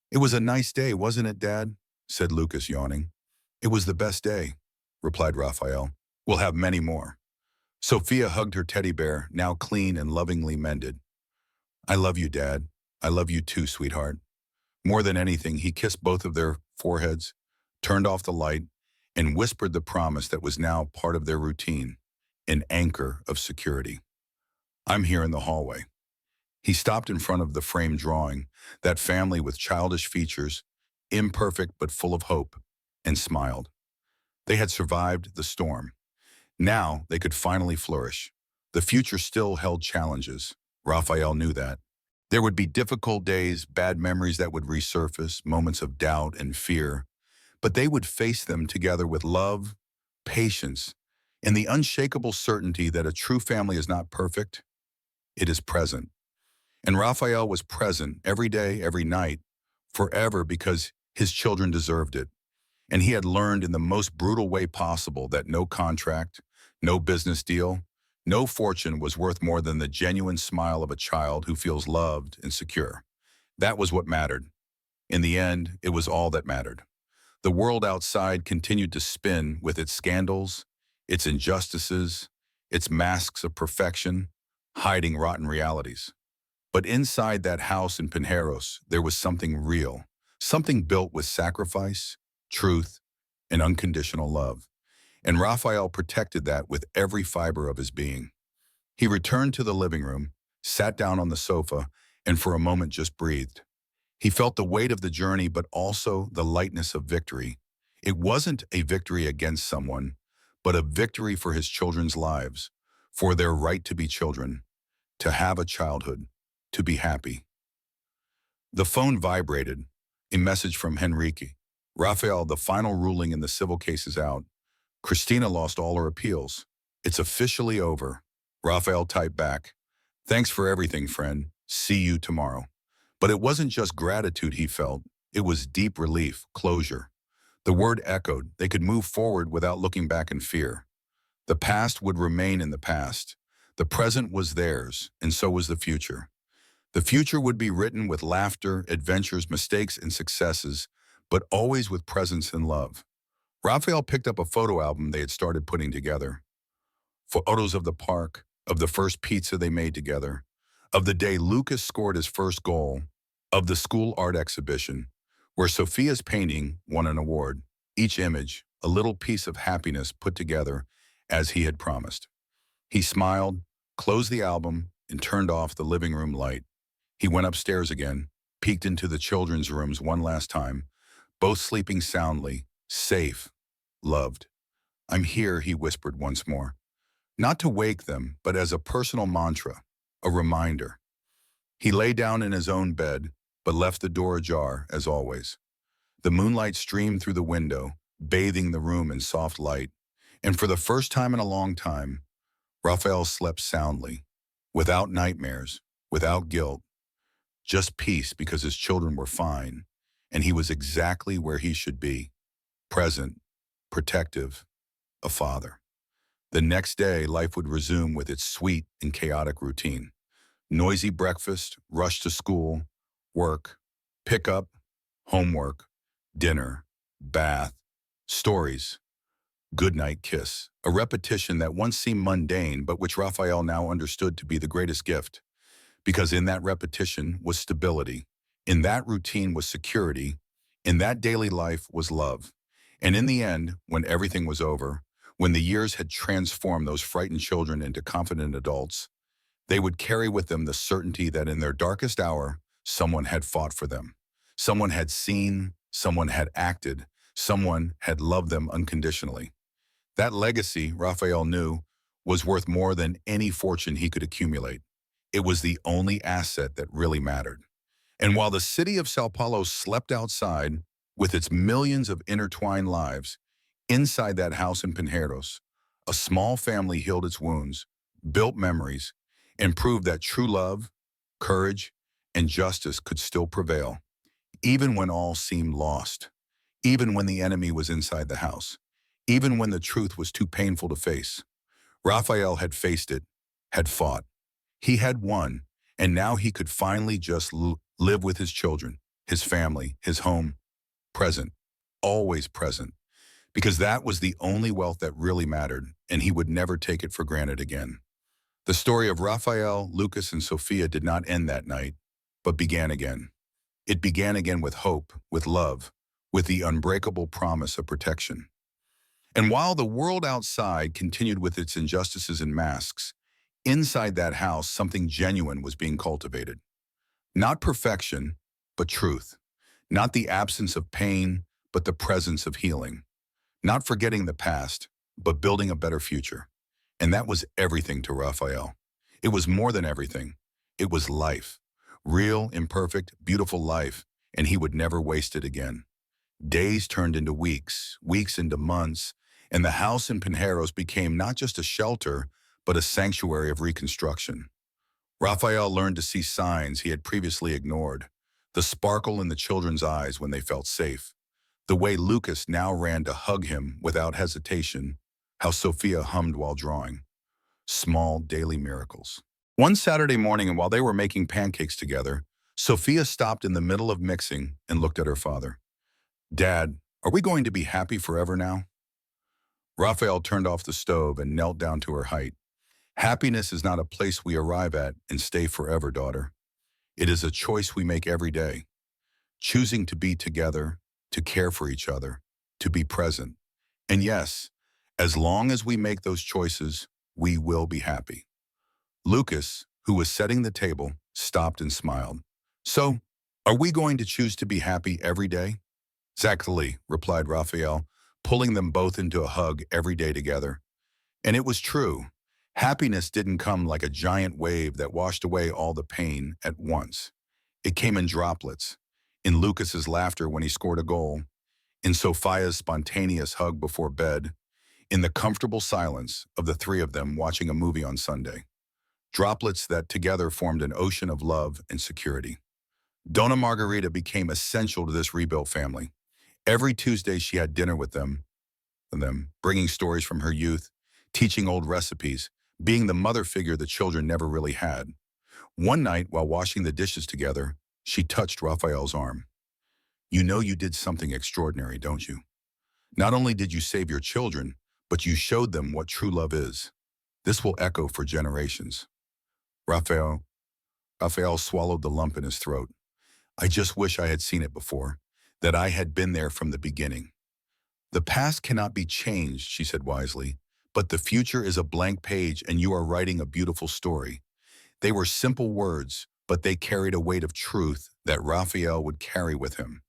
"It was a nice day, wasn't it, Dad?" said Lucas, yawning. "It was the best day," replied Raphael. "We'll have many more." Sophia hugged her teddy bear, now clean and lovingly mended. "I love you, Dad. I love you too, sweetheart." More than anything, he kissed both of their foreheads, turned off the light, and whispered the promise that was now part of their routine, an anchor of security. "I'm here in the hallway." He stopped in front of the framed drawing, that family with childish features, imperfect but full of hope, and smiled. They had survived the storm. Now they could finally flourish. The future still held challenges. Raphael knew that. There would be difficult days, bad memories that would resurface, moments of doubt and fear, but they would face them together with love, patience, and the unshakable certainty that a true family is not perfect, it is present. And Raphael was present every day, every night, forever, because his children deserved it. And he had learned in the most brutal way possible that no contract, no business deal, no fortune was worth more than the genuine smile of a child who feels loved and secure. That was what mattered. In the end, it was all that mattered. The world outside continued to spin with its scandals, its injustices, its masks of perfection, hiding rotten realities. But inside that house in Pinheiros, there was something real, something built with sacrifice, truth, and unconditional love. And Raphael protected that with every fiber of his being. He returned to the living room, sat down on the sofa, and for a moment just breathed. He felt the weight of the journey, but also the lightness of victory. It wasn't a victory against someone, but a victory for his children's lives, for their right to be children, to have a childhood, to be happy. The phone vibrated, a message from Henrique. "Raphael, the final ruling in the civil case is out. Christina lost all her appeals. It's officially over." Raphael typed back, "Thanks for everything, friend. See you tomorrow." But it wasn't just gratitude he felt. It was deep relief, closure. The word echoed. They could move forward without looking back in fear. The past would remain in the past. The present was theirs, and so was the future. The future would be written with laughter, adventures, mistakes, and successes, but always with presence and love. Raphael picked up a photo album they had started putting together. Photos of the park, of the first pizza they made together, of the day Lucas scored his first goal, of the school art exhibition, where Sophia's painting won an award. Each image, a little piece of happiness put together as he had promised. He smiled, closed the album, and turned off the living room light. He went upstairs again, peeked into the children's rooms one last time, both sleeping soundly, safe, loved. "I'm here," he whispered once more. Not to wake them, but as a personal mantra, a reminder. He lay down in his own bed, but left the door ajar, as always. The moonlight streamed through the window, bathing the room in soft light, And for the first time in a long time, Raphael slept soundly, without nightmares, without guilt, just peace because his children were fine, and he was exactly where he should be, present, protective, a father. The next day, life would resume with its sweet and chaotic routine. Noisy breakfast, rush to school, work, pickup, homework, dinner, bath, stories, goodnight kiss, a repetition that once seemed mundane but which Raphael now understood to be the greatest gift, because in that repetition was stability, in that routine was security, in that daily life was love. And in the end, when everything was over, when the years had transformed those frightened children into confident adults, they would carry with them the certainty that in their darkest hour, someone had fought for them. Someone had seen, someone had acted, someone had loved them unconditionally. That legacy, Raphael knew, was worth more than any fortune he could accumulate. It was the only asset that really mattered. And while the city of Sao Paulo slept outside, with its millions of intertwined lives, inside that house in Pinheiros, a small family healed its wounds, built memories, and proved that true love, courage, and justice could still prevail, even when all seemed lost, even when the enemy was inside the house, even when the truth was too painful to face. Raphael had faced it, had fought. He had won, and now he could finally just live with his children, his family, his home, present, always present, because that was the only wealth that really mattered, and he would never take it for granted again. The story of Raphael, Lucas, and Sophia did not end that night, but began again. It began again with hope, with love, with the unbreakable promise of protection. And while the world outside continued with its injustices and masks, inside that house something genuine was being cultivated. Not perfection, but truth. Not the absence of pain, but the presence of healing. Not forgetting the past, but building a better future. And that was everything to Raphael. It was more than everything. It was life. Real, imperfect, beautiful life, and he would never waste it again. Days turned into weeks, weeks into months, and the house in Pinheiros became not just a shelter, but a sanctuary of reconstruction. Raphael learned to see signs he had previously ignored, the sparkle in the children's eyes when they felt safe, the way Lucas now ran to hug him without hesitation, how Sophia hummed while drawing. Small daily miracles. One Saturday morning, and while they were making pancakes together, Sophia stopped in the middle of mixing and looked at her father. "Dad, are we going to be happy forever now?" Raphael turned off the stove and knelt down to her height. "Happiness is not a place we arrive at and stay forever, daughter. It is a choice we make every day, choosing to be together, to care for each other, to be present. And yes, as long as we make those choices, we will be happy." Lucas, who was setting the table, stopped and smiled. "So, are we going to choose to be happy every day?" "Exactly," replied Raphael, pulling them both into a hug every day together. And it was true. Happiness didn't come like a giant wave that washed away all the pain at once. It came in droplets, in Lucas's laughter when he scored a goal, in Sophia's spontaneous hug before bed, in the comfortable silence of the three of them watching a movie on Sunday. Droplets that together formed an ocean of love and security. Donna Margarita became essential to this rebuilt family. Every Tuesday she had dinner with them, bringing stories from her youth, teaching old recipes, being the mother figure the children never really had. One night, while washing the dishes together, she touched Raphael's arm. "You know you did something extraordinary, don't you? Not only did you save your children, but you showed them what true love is. This will echo for generations." Raphael, Raphael swallowed the lump in his throat. "I just wish I had seen it before, that I had been there from the beginning." "The past cannot be changed," she said wisely, "but the future is a blank page and you are writing a beautiful story." They were simple words, but they carried a weight of truth that Raphael would carry with him.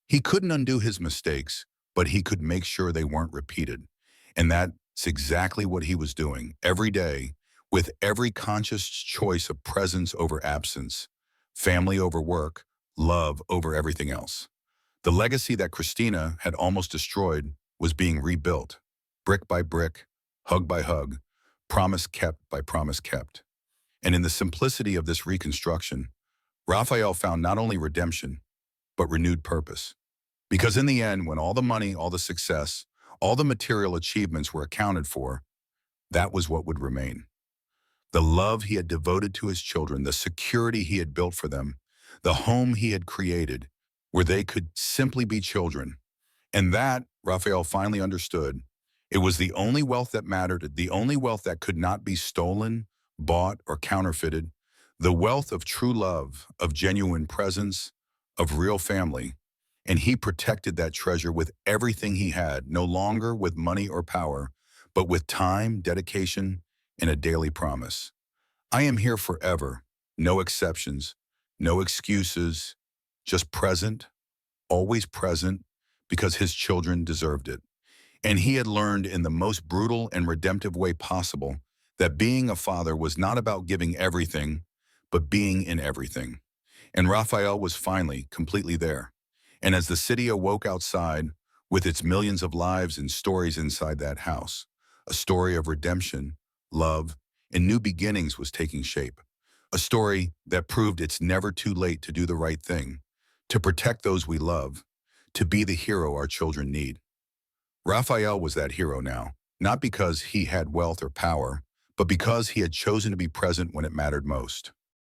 He couldn't undo his mistakes, but he could make sure they weren't repeated. And that's exactly what he was doing every day, with every conscious choice of presence over absence, family over work, love over everything else. The legacy that Christina had almost destroyed was being rebuilt, brick by brick, hug by hug, promise kept by promise kept. And in the simplicity of this reconstruction, Raphael found not only redemption, but renewed purpose. Because in the end, when all the money, all the success, all the material achievements were accounted for, that was what would remain. The love he had devoted to his children, the security he had built for them, the home he had created, where they could simply be children. And that, Raphael finally understood, it was the only wealth that mattered, the only wealth that could not be stolen, bought, or counterfeited, the wealth of true love, of genuine presence, of real family. And he protected that treasure with everything he had, no longer with money or power, but with time, dedication, and a daily promise. I am here forever, no exceptions, no excuses, just present, always present, because his children deserved it. And he had learned in the most brutal and redemptive way possible that being a father was not about giving everything, but being in everything. And Raphael was finally completely there. And as the city awoke outside, with its millions of lives and stories inside that house, a story of redemption, love, and new beginnings was taking shape. A story that proved it's never too late to do the right thing, to protect those we love, to be the hero our children need. Raphael was that hero now, not because he had wealth or power, but because he had chosen to be present when it mattered most.